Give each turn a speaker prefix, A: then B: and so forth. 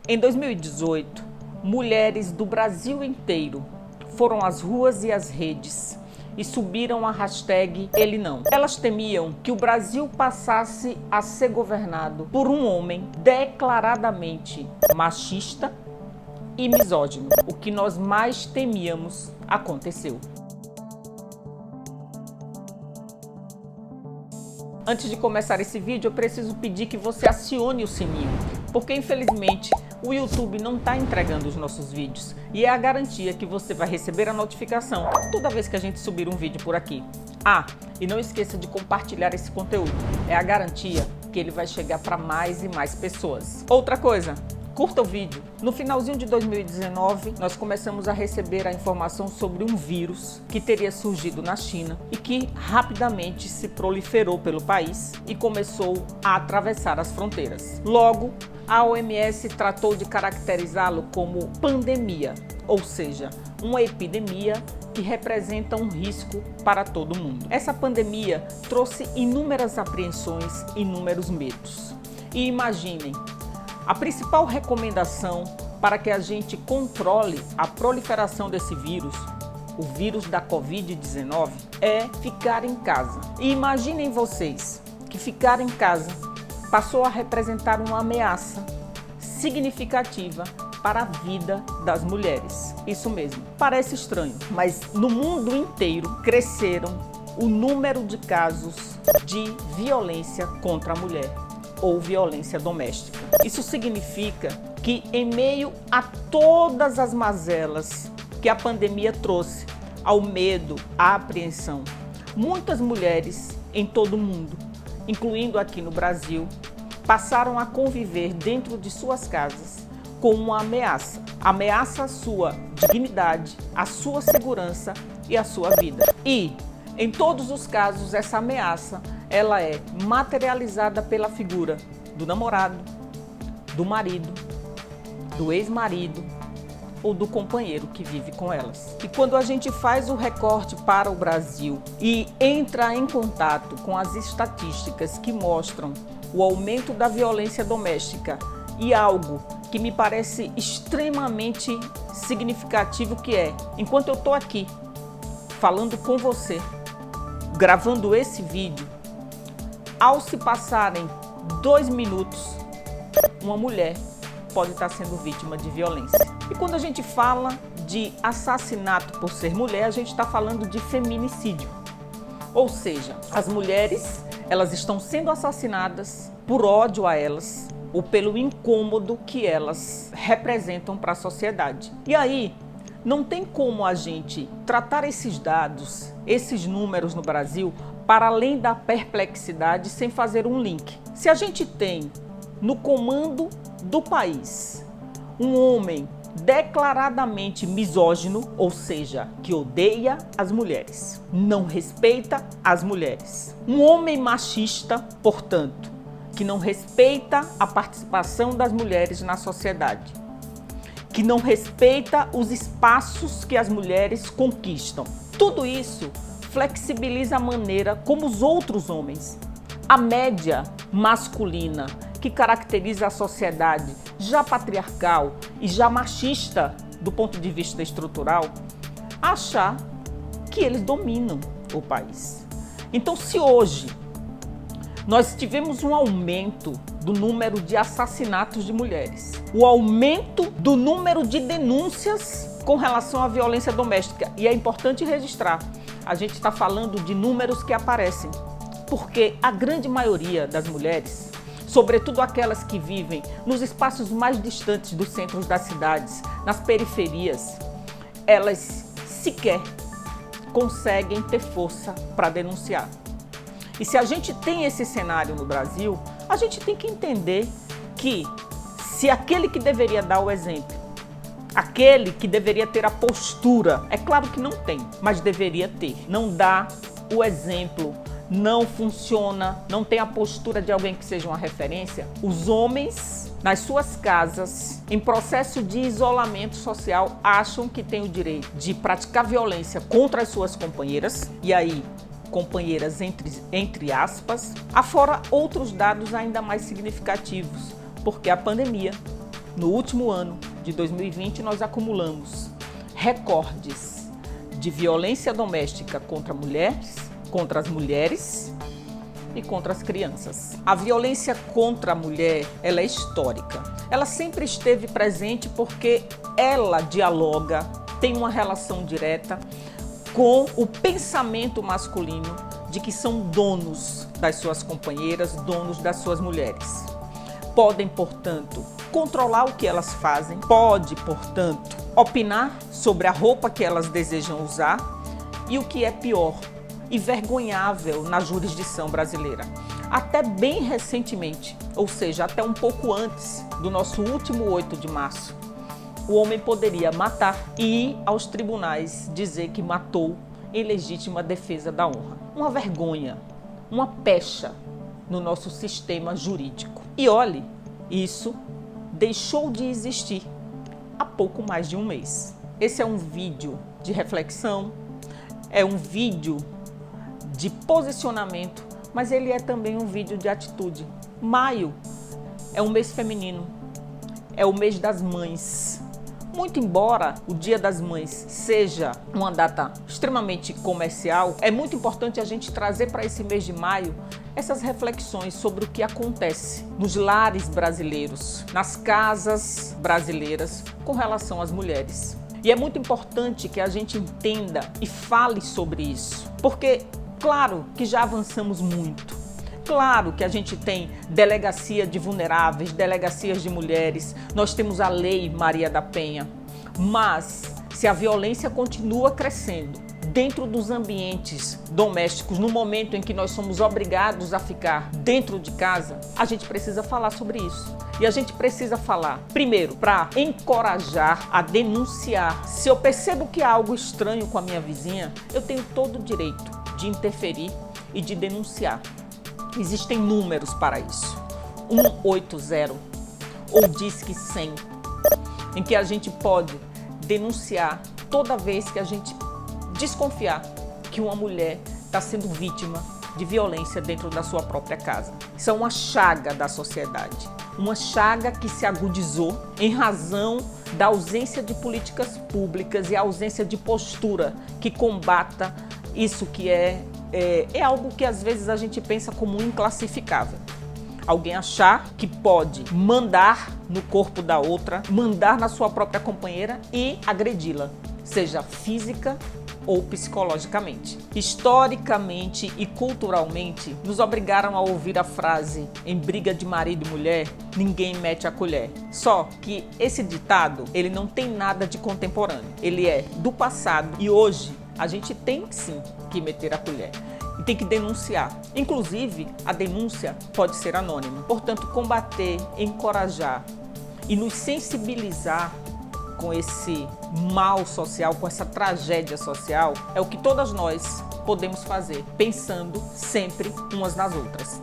A: Em 2018, mulheres do Brasil inteiro foram às ruas e às redes e subiram a hashtag Ele Não. Elas temiam que o Brasil passasse a ser governado por um homem declaradamente machista e misógino. O que nós mais temíamos aconteceu. Antes de começar esse vídeo, eu preciso pedir que você acione o sininho, porque infelizmente o YouTube não está entregando os nossos vídeos e é a garantia que você vai receber a notificação toda vez que a gente subir um vídeo por aqui. E não esqueça de compartilhar esse conteúdo, é a garantia que ele vai chegar para mais e mais pessoas. Outra coisa, curta o vídeo. No finalzinho de 2019, nós começamos a receber a informação sobre um vírus que teria surgido na China e que rapidamente se proliferou pelo país e começou a atravessar as fronteiras. Logo, a OMS tratou de caracterizá-lo como pandemia, ou seja, uma epidemia que representa um risco para todo mundo. Essa pandemia trouxe inúmeras apreensões, inúmeros medos. E imaginem, a principal recomendação para que a gente controle a proliferação desse vírus, o vírus da Covid-19, é ficar em casa. E imaginem vocês que ficar em casa passou a representar uma ameaça significativa para a vida das mulheres. Isso mesmo, parece estranho, mas no mundo inteiro cresceram o número de casos de violência contra a mulher ou violência doméstica. Isso significa que, em meio a todas as mazelas que a pandemia trouxe, ao medo, à apreensão, muitas mulheres em todo o mundo, incluindo aqui no Brasil, passaram a conviver dentro de suas casas com uma ameaça. Ameaça à sua dignidade, à sua segurança e à sua vida. E, em todos os casos, essa ameaça ela é materializada pela figura do namorado, do marido, do ex-marido ou do companheiro que vive com elas. E quando a gente faz o recorte para o Brasil e entra em contato com as estatísticas que mostram o aumento da violência doméstica e algo que me parece extremamente significativo, que é, enquanto eu estou aqui falando com você, gravando esse vídeo, ao se passarem 2 minutos, uma mulher pode estar sendo vítima de violência. E quando a gente fala de assassinato por ser mulher, a gente está falando de feminicídio. Ou seja, as mulheres, elas estão sendo assassinadas por ódio a elas ou pelo incômodo que elas representam para a sociedade. E aí, não tem como a gente tratar esses dados, esses números no Brasil, para além da perplexidade, sem fazer um link. Se a gente tem no comando do país um homem declaradamente misógino, ou seja, que odeia as mulheres, não respeita as mulheres, um homem machista, portanto, que não respeita a participação das mulheres na sociedade, que não respeita os espaços que as mulheres conquistam. Tudo isso flexibiliza a maneira como os outros homens, a média masculina, que caracteriza a sociedade já patriarcal e já machista do ponto de vista estrutural, achar que eles dominam o país. Então, se hoje nós tivemos um aumento do número de assassinatos de mulheres, o aumento do número de denúncias com relação à violência doméstica, e é importante registrar, a gente está falando de números que aparecem, porque a grande maioria das mulheres, sobretudo aquelas que vivem nos espaços mais distantes dos centros das cidades, nas periferias, elas sequer conseguem ter força para denunciar. E se a gente tem esse cenário no Brasil, a gente tem que entender que se aquele que deveria dar o exemplo, aquele que deveria ter a postura, é claro que não tem, mas deveria ter, não dá o exemplo, não funciona, não tem a postura de alguém que seja uma referência, os homens nas suas casas, em processo de isolamento social, acham que têm o direito de praticar violência contra as suas companheiras, e aí companheiras entre aspas, afora outros dados ainda mais significativos, porque a pandemia No último ano de 2020, nós acumulamos recordes de violência doméstica contra as mulheres e contra as crianças. A violência contra a mulher, ela é histórica. Ela sempre esteve presente porque ela dialoga, tem uma relação direta com o pensamento masculino de que são donos das suas companheiras, donos das suas mulheres. Podem, portanto, controlar o que elas fazem, pode, portanto, opinar sobre a roupa que elas desejam usar e o que é pior e vergonhável na jurisdição brasileira. Até bem recentemente, ou seja, até um pouco antes do nosso último 8 de março, o homem poderia matar e ir aos tribunais dizer que matou em legítima defesa da honra. Uma vergonha, uma pecha no nosso sistema jurídico. E olhe, isso deixou de existir há pouco mais de um mês. Esse é um vídeo de reflexão, é um vídeo de posicionamento, mas ele é também um vídeo de atitude. Maio é um mês feminino, é o mês das mães. Muito embora o Dia das Mães seja uma data extremamente comercial, é muito importante a gente trazer para esse mês de maio essas reflexões sobre o que acontece nos lares brasileiros, nas casas brasileiras com relação às mulheres. E é muito importante que a gente entenda e fale sobre isso, porque claro que já avançamos muito. Claro que a gente tem delegacia de vulneráveis, delegacias de mulheres, nós temos a Lei Maria da Penha, mas se a violência continua crescendo dentro dos ambientes domésticos, no momento em que nós somos obrigados a ficar dentro de casa, a gente precisa falar sobre isso. E a gente precisa falar, primeiro, para encorajar a denunciar. Se eu percebo que há algo estranho com a minha vizinha, eu tenho todo o direito de interferir e de denunciar. Existem números para isso, 180 ou Disque 100, em que a gente pode denunciar toda vez que a gente desconfiar que uma mulher está sendo vítima de violência dentro da sua própria casa. Isso é uma chaga da sociedade, uma chaga que se agudizou em razão da ausência de políticas públicas e a ausência de postura que combata isso que é algo que às vezes a gente pensa como inclassificável. Alguém achar que pode mandar no corpo da outra, mandar na sua própria companheira e agredi-la, seja física ou psicologicamente. Historicamente e culturalmente, nos obrigaram a ouvir a frase em briga de marido e mulher, ninguém mete a colher. Só que esse ditado, ele não tem nada de contemporâneo. Ele é do passado e hoje a gente tem sim que meter a colher e tem que denunciar. Inclusive, a denúncia pode ser anônima. Portanto, combater, encorajar e nos sensibilizar com esse mal social, com essa tragédia social, é o que todas nós podemos fazer, pensando sempre umas nas outras.